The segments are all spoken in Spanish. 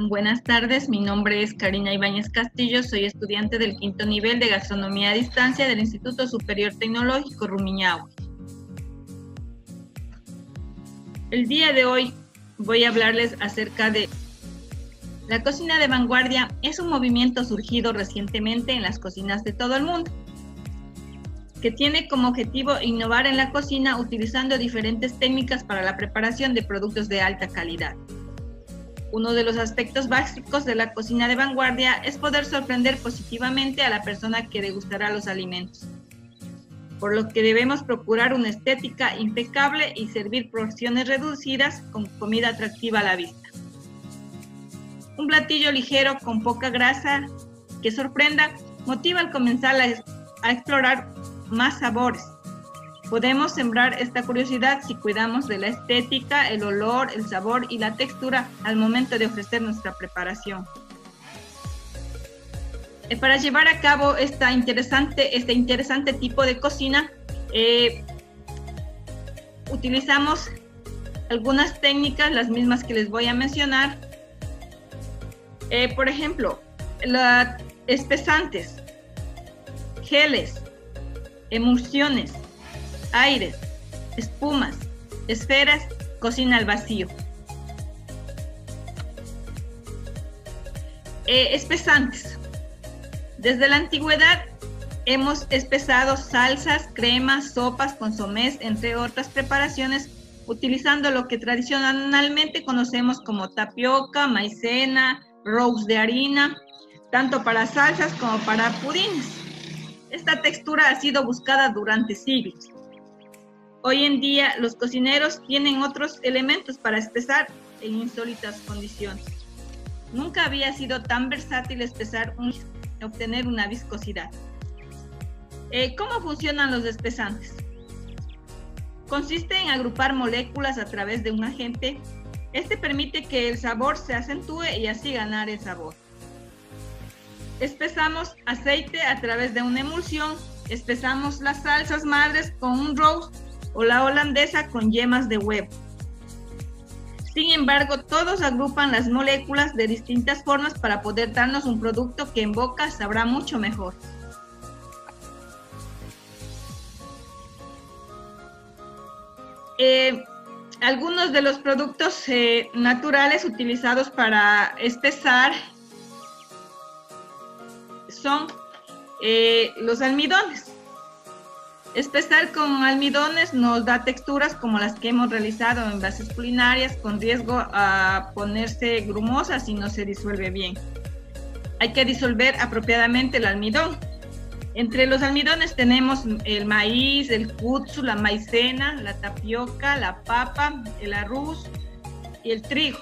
Buenas tardes, mi nombre es Karina Ibáñez Castillo, soy estudiante del quinto nivel de Gastronomía a Distancia del Instituto Superior Tecnológico Rumiñahui. El día de hoy voy a hablarles acerca de la cocina de vanguardia. Es un movimiento surgido recientemente en las cocinas de todo el mundo, que tiene como objetivo innovar en la cocina utilizando diferentes técnicas para la preparación de productos de alta calidad. Uno de los aspectos básicos de la cocina de vanguardia es poder sorprender positivamente a la persona que degustará los alimentos, por lo que debemos procurar una estética impecable y servir porciones reducidas con comida atractiva a la vista. Un platillo ligero con poca grasa que sorprenda motiva al comenzar a explorar más sabores. Podemos sembrar esta curiosidad si cuidamos de la estética, el olor, el sabor y la textura al momento de ofrecer nuestra preparación. Para llevar a cabo este interesante tipo de cocina, utilizamos algunas técnicas, las mismas que les voy a mencionar. Por ejemplo, espesantes, geles, emulsiones, aires, espumas, esferas, cocina al vacío. Espesantes. Desde la antigüedad hemos espesado salsas, cremas, sopas, consomés, entre otras preparaciones, utilizando lo que tradicionalmente conocemos como tapioca, maicena, roux de harina, tanto para salsas como para pudines. Esta textura ha sido buscada durante siglos. Hoy en día, los cocineros tienen otros elementos para espesar en insólitas condiciones. Nunca había sido tan versátil espesar y obtener una viscosidad. ¿Cómo funcionan los espesantes? Consiste en agrupar moléculas a través de un agente. Este permite que el sabor se acentúe y así ganar el sabor. Espesamos aceite a través de una emulsión. Espesamos las salsas madres con un roux o la holandesa con yemas de huevo. Sin embargo, todos agrupan las moléculas de distintas formas para poder darnos un producto que en boca sabrá mucho mejor. Algunos de los productos naturales utilizados para espesar son los almidones. Espesar con almidones nos da texturas como las que hemos realizado en bases culinarias, con riesgo a ponerse grumosa si no se disuelve bien. Hay que disolver apropiadamente el almidón. Entre los almidones tenemos el maíz, el kudzu, la maicena, la tapioca, la papa, el arroz y el trigo.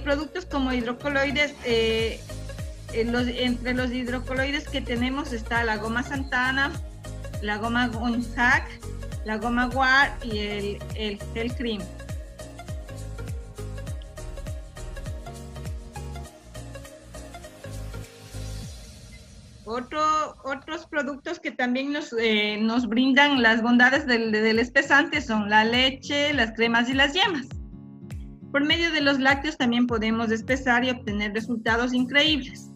Productos como hidrocoloides, entre los hidrocoloides que tenemos está la goma Santana, la goma Gonzac, la goma Guar y el gel cream. Otros productos que también nos brindan las bondades del espesante son la leche, las cremas y las yemas. Por medio de los lácteos también podemos espesar y obtener resultados increíbles.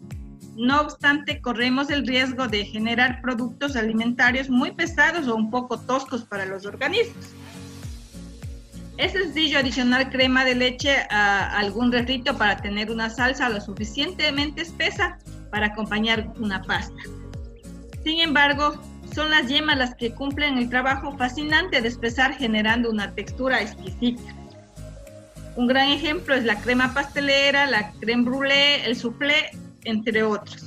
No obstante, corremos el riesgo de generar productos alimentarios muy pesados o un poco toscos para los organismos. Es sencillo adicionar crema de leche a algún refrito para tener una salsa lo suficientemente espesa para acompañar una pasta. Sin embargo, son las yemas las que cumplen el trabajo fascinante de espesar, generando una textura exquisita. Un gran ejemplo es la crema pastelera, la crème brûlée, el soufflé, entre otros.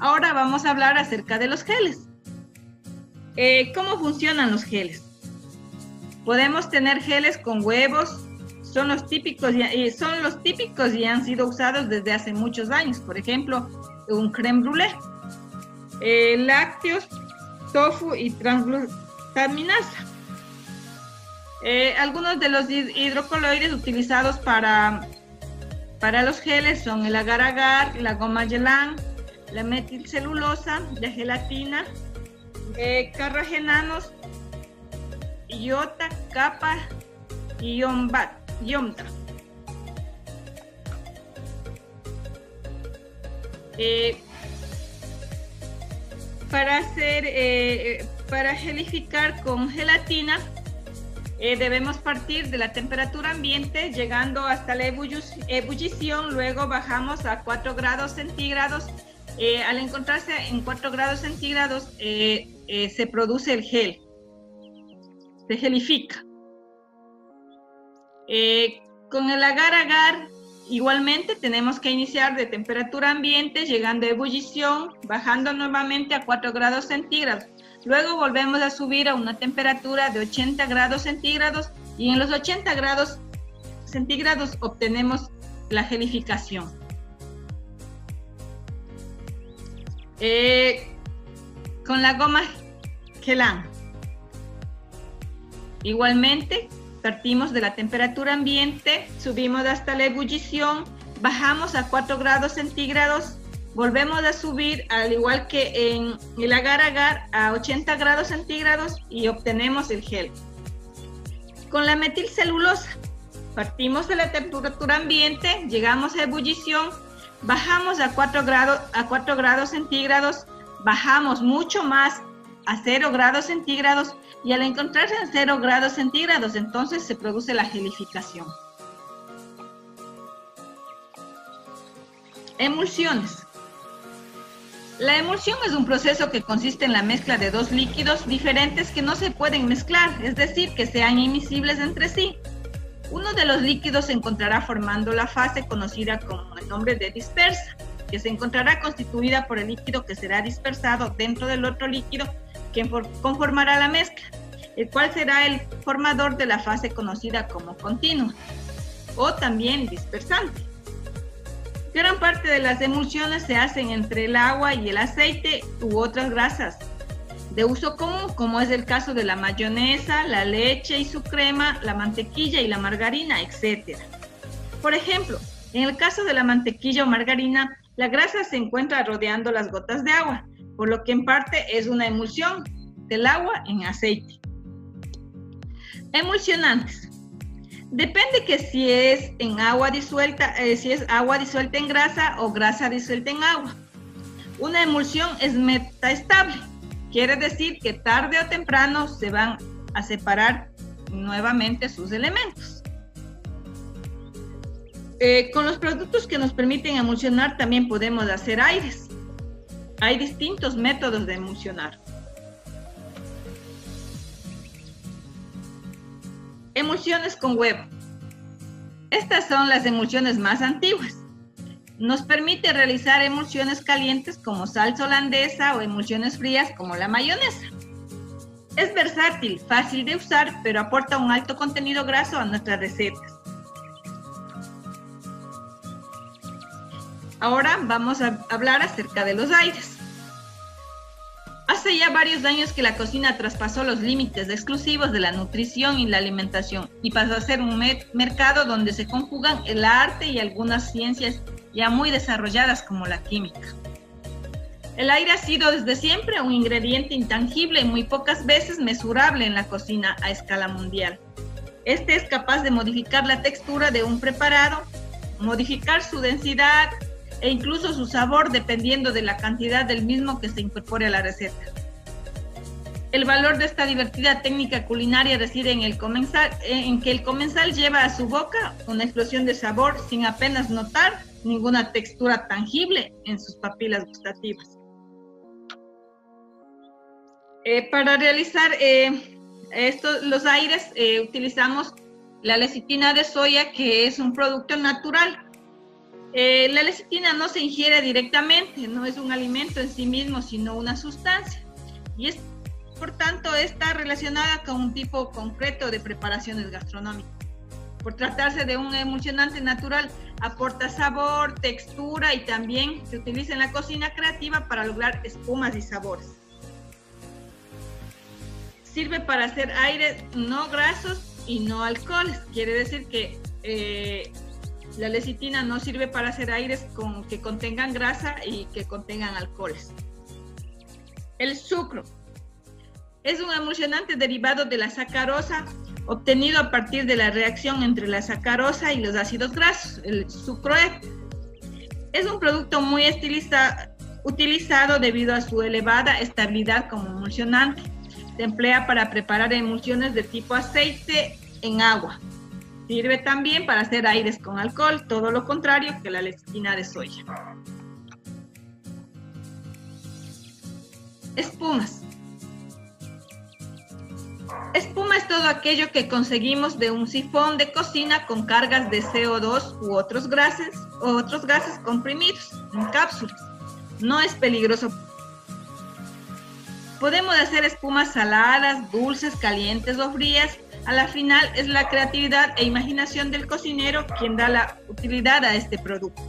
Ahora vamos a hablar acerca de los geles. ¿Cómo funcionan los geles? Podemos tener geles con huevos, son los típicos y han sido usados desde hace muchos años. Por ejemplo, un crème brûlée, lácteos, tofu y transglutaminasa. Algunos de los hidrocoloides utilizados para los geles son el agar-agar, la goma ylang, la metilcelulosa, la gelatina, carragenanos, iota, capa y yomta. Para gelificar con gelatina, debemos partir de la temperatura ambiente, llegando hasta la ebullición, luego bajamos a 4 grados centígrados. Al encontrarse en 4 grados centígrados, se produce el gel, se gelifica. Con el agar-agar, igualmente tenemos que iniciar de temperatura ambiente, llegando a ebullición, bajando nuevamente a 4 grados centígrados. Luego volvemos a subir a una temperatura de 80 grados centígrados y en los 80 grados centígrados obtenemos la gelificación. Con la goma Gelán, igualmente partimos de la temperatura ambiente, subimos hasta la ebullición, bajamos a 4 grados centígrados, volvemos a subir, al igual que en el agar-agar, a 80 grados centígrados y obtenemos el gel. Con la metilcelulosa, partimos de la temperatura ambiente, llegamos a ebullición, bajamos a 4 grados centígrados, bajamos mucho más a 0 grados centígrados y al encontrarse en 0 grados centígrados, entonces se produce la gelificación. Emulsiones. La emulsión es un proceso que consiste en la mezcla de dos líquidos diferentes que no se pueden mezclar, es decir, que sean inmiscibles entre sí. Uno de los líquidos se encontrará formando la fase conocida con el nombre de dispersa, que se encontrará constituida por el líquido que será dispersado dentro del otro líquido que conformará la mezcla, el cual será el formador de la fase conocida como continua, o también dispersante. Gran parte de las emulsiones se hacen entre el agua y el aceite u otras grasas de uso común, como es el caso de la mayonesa, la leche y su crema, la mantequilla y la margarina, etc. Por ejemplo, en el caso de la mantequilla o margarina, la grasa se encuentra rodeando las gotas de agua, por lo que en parte es una emulsión del agua en aceite. Emulsionantes. Depende que si es agua disuelta en grasa o grasa disuelta en agua. Una emulsión es metaestable, quiere decir que tarde o temprano se van a separar nuevamente sus elementos. Con los productos que nos permiten emulsionar también podemos hacer aires. Hay distintos métodos de emulsionar. Emulsiones con huevo. Estas son las emulsiones más antiguas. Nos permite realizar emulsiones calientes como salsa holandesa o emulsiones frías como la mayonesa. Es versátil, fácil de usar, pero aporta un alto contenido graso a nuestras recetas. Ahora vamos a hablar acerca de los aires. Hace ya varios años que la cocina traspasó los límites exclusivos de la nutrición y la alimentación y pasó a ser un mercado donde se conjugan el arte y algunas ciencias ya muy desarrolladas como la química. El aire ha sido desde siempre un ingrediente intangible y muy pocas veces mesurable en la cocina a escala mundial. Este es capaz de modificar la textura de un preparado, modificar su densidad, e incluso su sabor dependiendo de la cantidad del mismo que se incorpore a la receta. El valor de esta divertida técnica culinaria reside en que el comensal lleva a su boca una explosión de sabor sin apenas notar ninguna textura tangible en sus papilas gustativas. Para realizar los aires utilizamos la lecitina de soya, que es un producto natural. La lecitina no se ingiere directamente, no es un alimento en sí mismo, sino una sustancia. Y por tanto está relacionada con un tipo concreto de preparaciones gastronómicas. Por tratarse de un emulsionante natural, aporta sabor, textura y también se utiliza en la cocina creativa para lograr espumas y sabores. Sirve para hacer aires no grasos y no alcoholes. Quiere decir que la lecitina no sirve para hacer aires que contengan grasa y que contengan alcoholes. El sucro es un emulsionante derivado de la sacarosa, obtenido a partir de la reacción entre la sacarosa y los ácidos grasos, el sucroet. Es un producto muy utilizado debido a su elevada estabilidad como emulsionante. Se emplea para preparar emulsiones de tipo aceite en agua. Sirve también para hacer aires con alcohol, todo lo contrario que la lecitina de soya. Espumas. Espuma es todo aquello que conseguimos de un sifón de cocina con cargas de CO2 u otros gases comprimidos en cápsulas. No es peligroso. Podemos hacer espumas saladas, dulces, calientes o frías. A la final es la creatividad e imaginación del cocinero quien da la utilidad a este producto.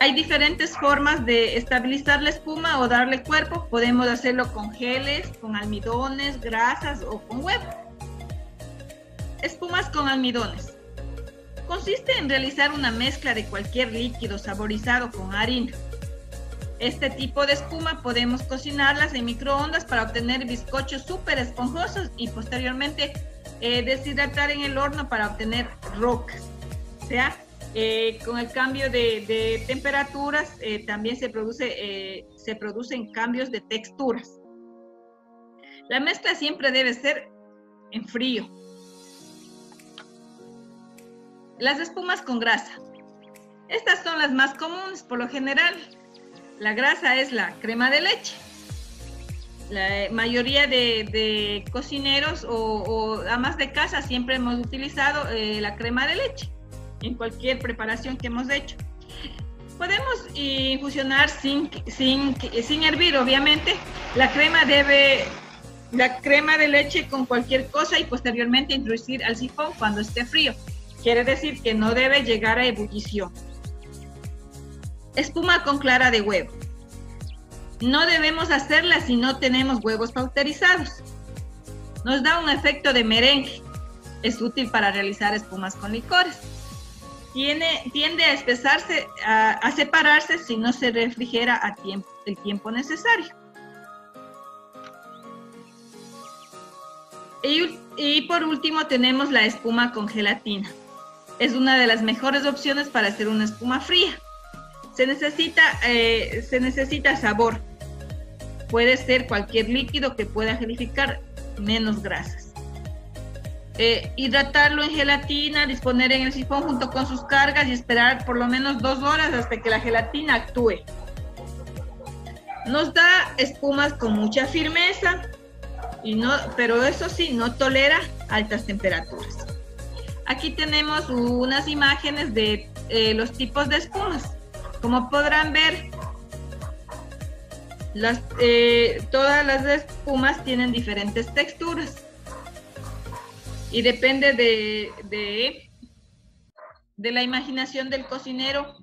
Hay diferentes formas de estabilizar la espuma o darle cuerpo. Podemos hacerlo con geles, con almidones, grasas o con huevo. Espumas con almidones. Consiste en realizar una mezcla de cualquier líquido saborizado con harina. Este tipo de espuma podemos cocinarlas en microondas para obtener bizcochos súper esponjosos y posteriormente deshidratar en el horno para obtener rocas. O sea, con el cambio de temperaturas también se producen cambios de texturas. La mezcla siempre debe ser en frío. Las espumas con grasa. Estas son las más comunes por lo general. La grasa es la crema de leche. La mayoría de cocineros o amas de casa siempre hemos utilizado la crema de leche en cualquier preparación que hemos hecho. Podemos infusionar sin hervir, obviamente. La crema de leche con cualquier cosa y posteriormente introducir al sifón cuando esté frío. Quiere decir que no debe llegar a ebullición. Espuma con clara de huevo. No debemos hacerla si no tenemos huevos pasteurizados. Nos da un efecto de merengue. Es útil para realizar espumas con licores. Tiende a espesarse, a separarse si no se refrigera el tiempo necesario. Y por último tenemos la espuma con gelatina. Es una de las mejores opciones para hacer una espuma fría. Se necesita sabor. Puede ser cualquier líquido que pueda gelificar menos grasas. Hidratarlo en gelatina, disponer en el sifón junto con sus cargas y esperar por lo menos 2 horas hasta que la gelatina actúe. Nos da espumas con mucha firmeza, pero eso sí, no tolera altas temperaturas. Aquí tenemos unas imágenes de los tipos de espumas. Como podrán ver, todas las espumas tienen diferentes texturas y depende de la imaginación del cocinero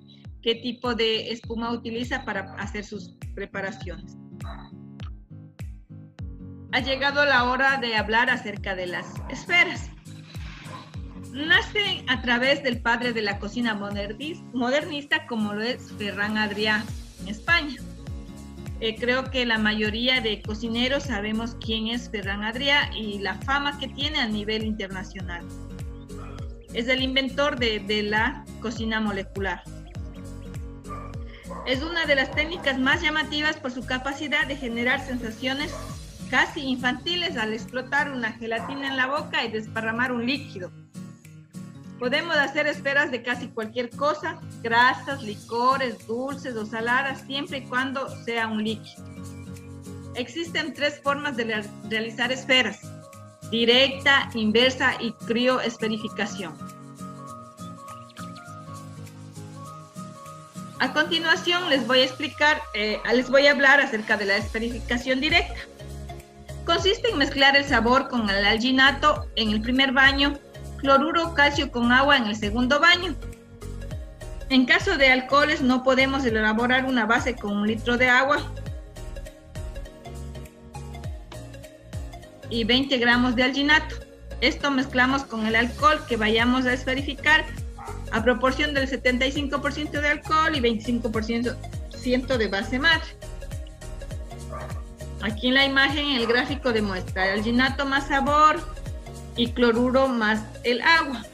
qué tipo de espuma utiliza para hacer sus preparaciones. Ha llegado la hora de hablar acerca de las esferas. Nacen a través del padre de la cocina modernista como lo es Ferran Adrià en España. Creo que la mayoría de cocineros sabemos quién es Ferran Adrià y la fama que tiene a nivel internacional. Es el inventor de la cocina molecular. Es una de las técnicas más llamativas por su capacidad de generar sensaciones casi infantiles al explotar una gelatina en la boca y desparramar un líquido. Podemos hacer esferas de casi cualquier cosa, grasas, licores, dulces o saladas, siempre y cuando sea un líquido. Existen 3 formas de realizar esferas: directa, inversa y crioesferificación. A continuación les voy a hablar acerca de la esferificación directa. Consiste en mezclar el sabor con el alginato en el primer baño, cloruro calcio con agua en el segundo baño. En caso de alcoholes no podemos elaborar una base con 1 litro de agua y 20 gramos de alginato. Esto mezclamos con el alcohol que vayamos a esferificar a proporción del 75% de alcohol y 25% de base madre. Aquí en la imagen el gráfico demuestra alginato más sabor y cloruro más el agua.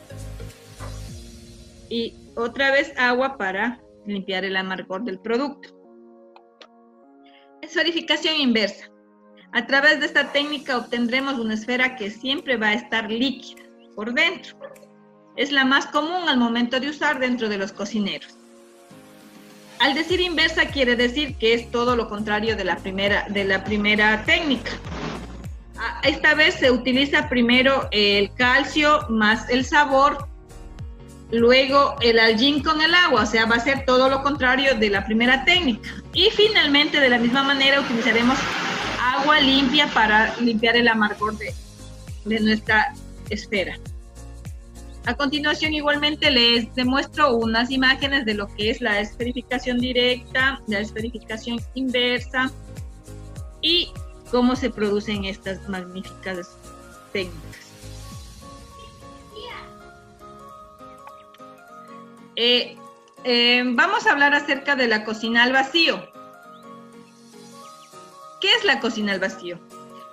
Y otra vez agua para limpiar el amargor del producto. Esferificación inversa. A través de esta técnica obtendremos una esfera que siempre va a estar líquida por dentro. Es la más común al momento de usar dentro de los cocineros. Al decir inversa quiere decir que es todo lo contrario de la primera técnica. Esta vez se utiliza primero el calcio más el sabor, luego el algín con el agua, o sea, va a ser todo lo contrario de la primera técnica. Y finalmente, de la misma manera, utilizaremos agua limpia para limpiar el amargor de nuestra esfera. A continuación, igualmente, les demuestro unas imágenes de lo que es la esferificación directa, la esferificación inversa y cómo se producen estas magníficas técnicas. Vamos a hablar acerca de la cocina al vacío. ¿Qué es la cocina al vacío?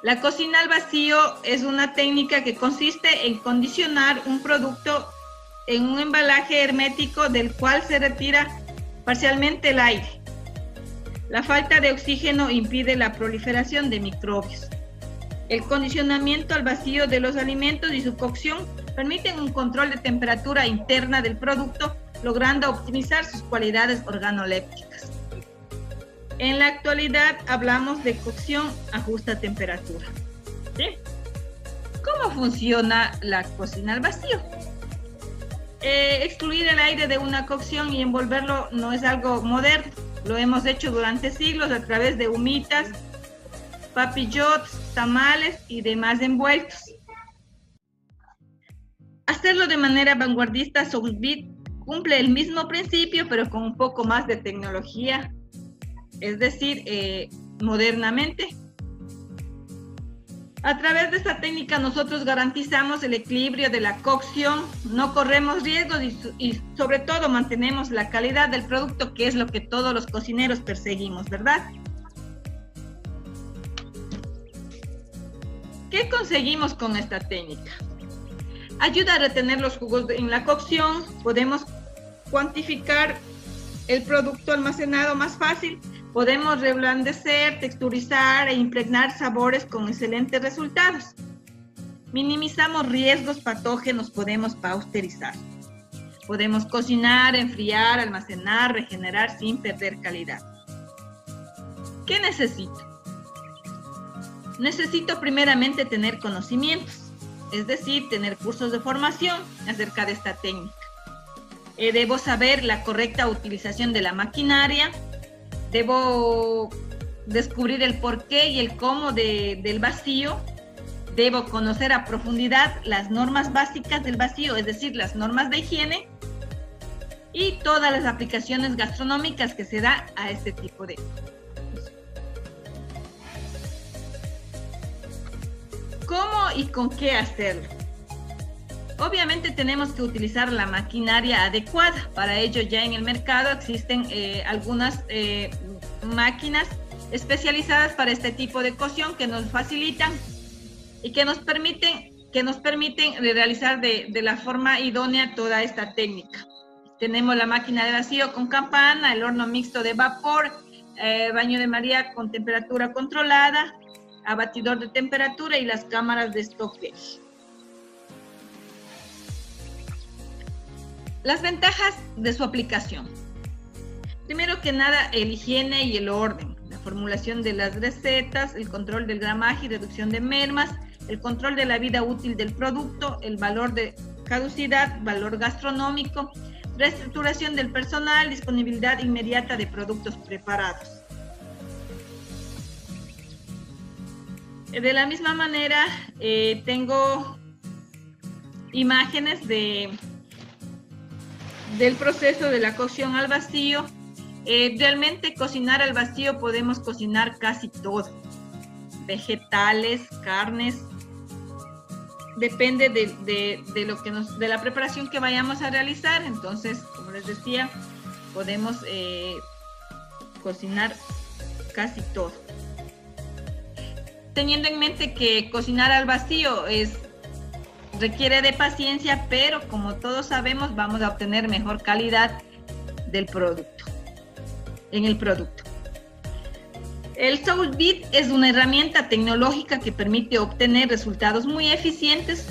La cocina al vacío es una técnica que consiste en condicionar un producto en un embalaje hermético del cual se retira parcialmente el aire. La falta de oxígeno impide la proliferación de microbios. El condicionamiento al vacío de los alimentos y su cocción permiten un control de temperatura interna del producto, logrando optimizar sus cualidades organolépticas. En la actualidad hablamos de cocción a justa temperatura. ¿Sí? ¿Cómo funciona la cocina al vacío? Excluir el aire de una cocción y envolverlo no es algo moderno. Lo hemos hecho durante siglos a través de humitas, papillotes, tamales y demás envueltos. Hacerlo de manera vanguardista, Soulbit cumple el mismo principio, pero con un poco más de tecnología, es decir, modernamente. A través de esta técnica nosotros garantizamos el equilibrio de la cocción, no corremos riesgos y sobre todo mantenemos la calidad del producto, que es lo que todos los cocineros perseguimos, ¿verdad? ¿Qué conseguimos con esta técnica? Ayuda a retener los jugos en la cocción, podemos cuantificar el producto almacenado más fácil, podemos reblandecer, texturizar e impregnar sabores con excelentes resultados. Minimizamos riesgos patógenos, podemos pasteurizar. Podemos cocinar, enfriar, almacenar, regenerar sin perder calidad. ¿Qué necesito? Necesito primeramente tener conocimientos, es decir, tener cursos de formación acerca de esta técnica. Debo saber la correcta utilización de la maquinaria, debo descubrir el porqué y el cómo del vacío, debo conocer a profundidad las normas básicas del vacío, es decir, las normas de higiene y todas las aplicaciones gastronómicas que se da a este tipo de... ¿Cómo y con qué hacerlo? Obviamente tenemos que utilizar la maquinaria adecuada. Para ello ya en el mercado existen algunas máquinas especializadas para este tipo de cocción que nos facilitan y que nos permiten realizar de la forma idónea toda esta técnica. Tenemos la máquina de vacío con campana, el horno mixto de vapor, baño de María con temperatura controlada, abatidor de temperatura y las cámaras de stockweight. Las ventajas de su aplicación. Primero que nada, el higiene y el orden, la formulación de las recetas, el control del gramaje y reducción de mermas, el control de la vida útil del producto, el valor de caducidad, valor gastronómico, reestructuración del personal, disponibilidad inmediata de productos preparados. De la misma manera, tengo imágenes del proceso de la cocción al vacío. Realmente cocinar al vacío podemos cocinar casi todo. Vegetales, carnes, depende de la preparación que vayamos a realizar. Entonces, como les decía, podemos cocinar casi todo. Teniendo en mente que cocinar al vacío requiere de paciencia, pero como todos sabemos, vamos a obtener mejor calidad del producto. en el producto. El Soul Beat es una herramienta tecnológica que permite obtener resultados muy eficientes,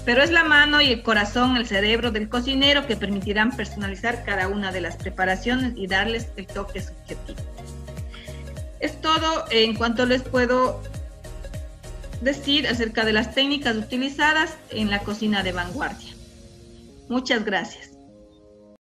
pero es la mano y el corazón, el cerebro del cocinero que permitirán personalizar cada una de las preparaciones y darles el toque subjetivo. Es todo en cuanto les puedo decir acerca de las técnicas utilizadas en la cocina de vanguardia. Muchas gracias.